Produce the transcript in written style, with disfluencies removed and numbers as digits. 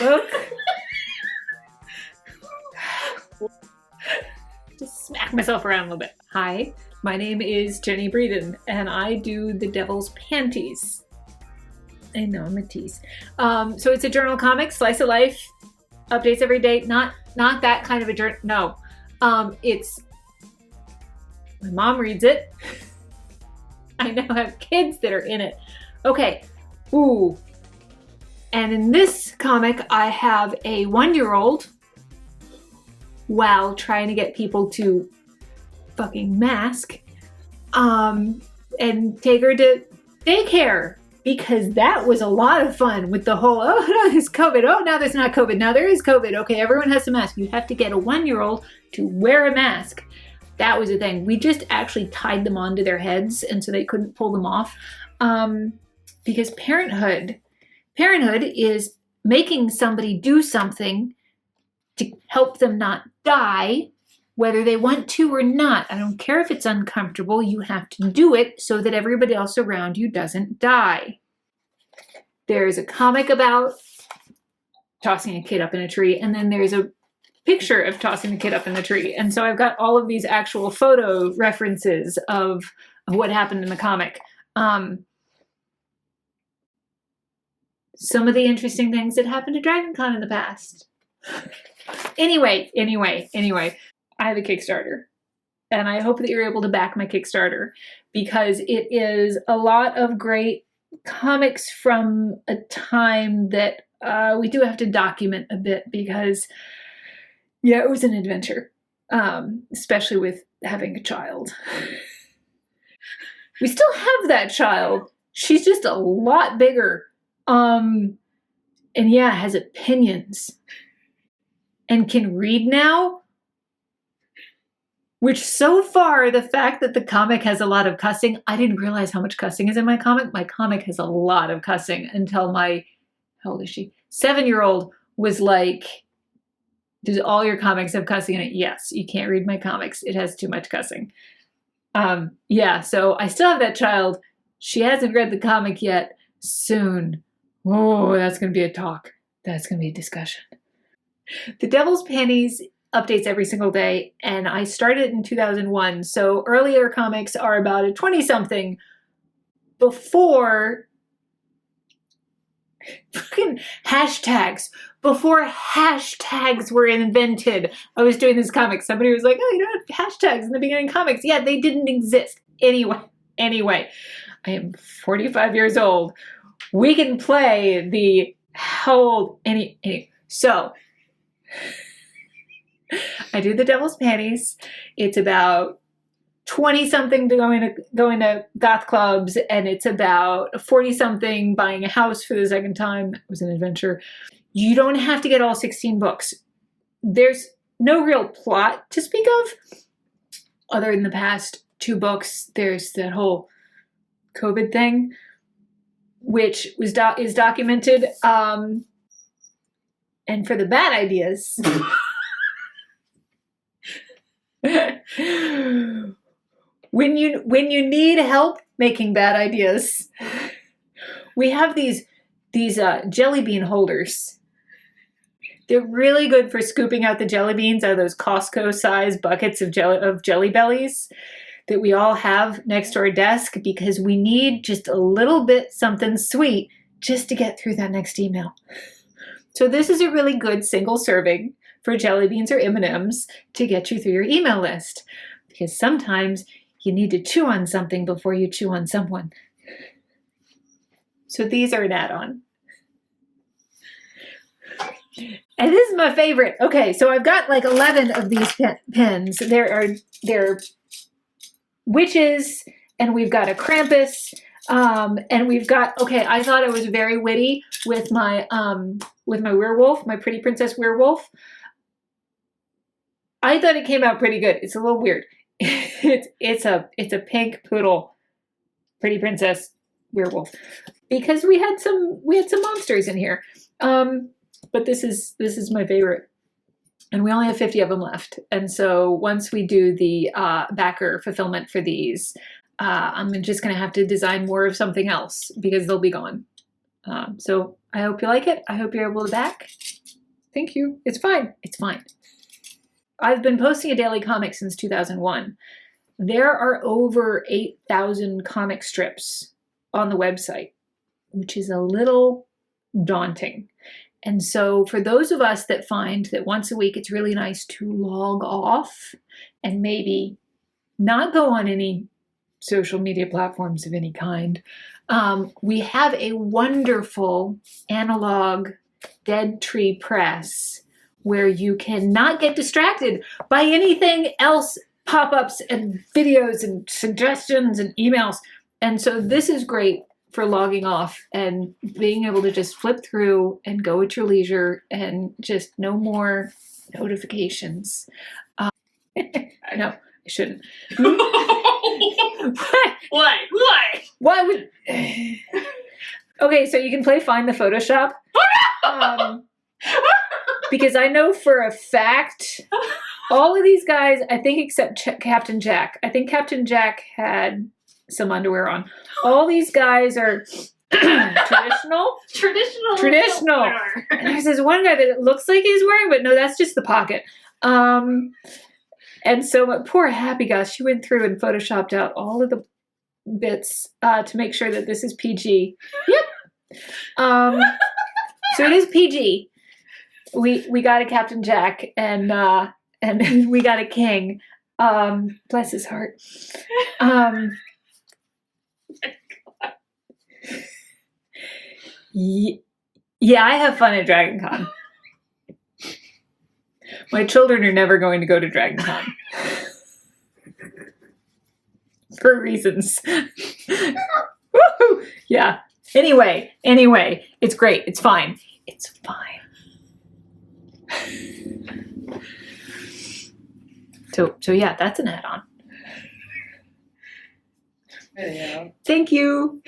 Look. Just smack myself around a little bit. Hi, my name is Jennie Breeden, and I do the Devil's Panties. I know, I'm a tease. So it's a journal comic, slice of life, updates every day. Not that kind of a journal. No, it's my mom reads it. I now have kids that are in it. Okay. Ooh. And in this comic, I have a 1-year-old while trying to get people to fucking mask and take her to daycare, because that was a lot of fun with the whole, oh no, there's COVID, oh now there's not COVID, now there is COVID, okay, everyone has to mask. You have to get a 1-year-old to wear a mask. That was a thing. We just actually tied them onto their heads, and so they couldn't pull them off, because parenthood is making somebody do something to help them not die, whether they want to or not. I don't care if it's uncomfortable. You have to do it so that everybody else around you doesn't die. There's a comic about tossing a kid up in a tree, and then there's a picture of tossing the kid up in the tree. And so I've got all of these actual photo references of what happened in the comic. Some of the interesting things that happened at DragonCon in the past. Anyway, I have a Kickstarter, and I hope that you're able to back my Kickstarter, because it is a lot of great comics from a time that we do have to document a bit, because yeah, it was an adventure, especially with having a child. We still have that child. She's just a lot bigger. And yeah, has opinions and can read now, which so far, the fact that the comic has a lot of cussing, I didn't realize how much cussing is in my comic. My comic has a lot of cussing until my, how old is she? 7-year-old was like, does all your comics have cussing in it? Yes, you can't read my comics. It has too much cussing. Yeah, so I still have that child. She hasn't read the comic yet. Soon. Oh, that's going to be a talk. That's going to be a discussion. The Devil's Panties updates every single day, and I started in 2001. So earlier comics are about a 20-something before fucking hashtags. Before hashtags were invented, I was doing this comic. Somebody was like, oh, you don't have hashtags in the beginning comics. Yeah, they didn't exist. Anyway, I am 45 years old. We can play the how old so I do the Devil's Panties. It's about 20-something to going to goth clubs, and it's about 40-something buying a house for the second time. It was an adventure. You don't have to get all 16 books. There's no real plot to speak of other than the past 2 books. There's that whole COVID thing, which is documented. And for the bad ideas, when you need help making bad ideas, we have these jelly bean holders. They're really good for scooping out the jelly beans out of those Costco-sized buckets of jelly bellies that we all have next to our desk, because we need just a little bit something sweet just to get through that next email. So this is a really good single serving for jelly beans or M&Ms to get you through your email list, because sometimes you need to chew on something before you chew on someone. So these are an add-on. And this is my favorite. Okay, so I've got like 11 of these pens. They're witches, and we've got a Krampus, and we've got, okay, I thought I was very witty with my werewolf, my pretty princess werewolf. I thought it came out pretty good. It's a little weird. It's a pink poodle pretty princess werewolf, because we had some monsters in here. But this is my favorite. And we only have 50 of them left. And so once we do the backer fulfillment for these, I'm just going to have to design more of something else, because they'll be gone. So I hope you like it. I hope you're able to back. Thank you. It's fine. It's fine. I've been posting a daily comic since 2001. There are over 8,000 comic strips on the website, which is a little daunting. And so for those of us that find that once a week it's really nice to log off and maybe not go on any social media platforms of any kind, we have a wonderful analog dead tree press where you cannot get distracted by anything else, pop-ups and videos and suggestions and emails. And so this is great for logging off and being able to just flip through and go at your leisure and just no more notifications. No, I shouldn't. Why would... Okay, so you can play Find the Photoshop. Because I know for a fact, all of these guys, I think except Captain Jack. I think Captain Jack had some underwear on. All these guys are traditional. And there's this one guy that it looks like he's wearing, but no, that's just the pocket. And so my poor Happy Gus, she went through and photoshopped out all of the bits to make sure that this is PG. Yep. So it is PG. We got a Captain Jack and we got a King. Bless his heart. Yeah, I have fun at Dragon Con. My children are never going to go to Dragon Con. For reasons. Woohoo! Yeah. Anyway, it's great. It's fine. It's fine. So yeah, that's an add-on. Yeah. Thank you.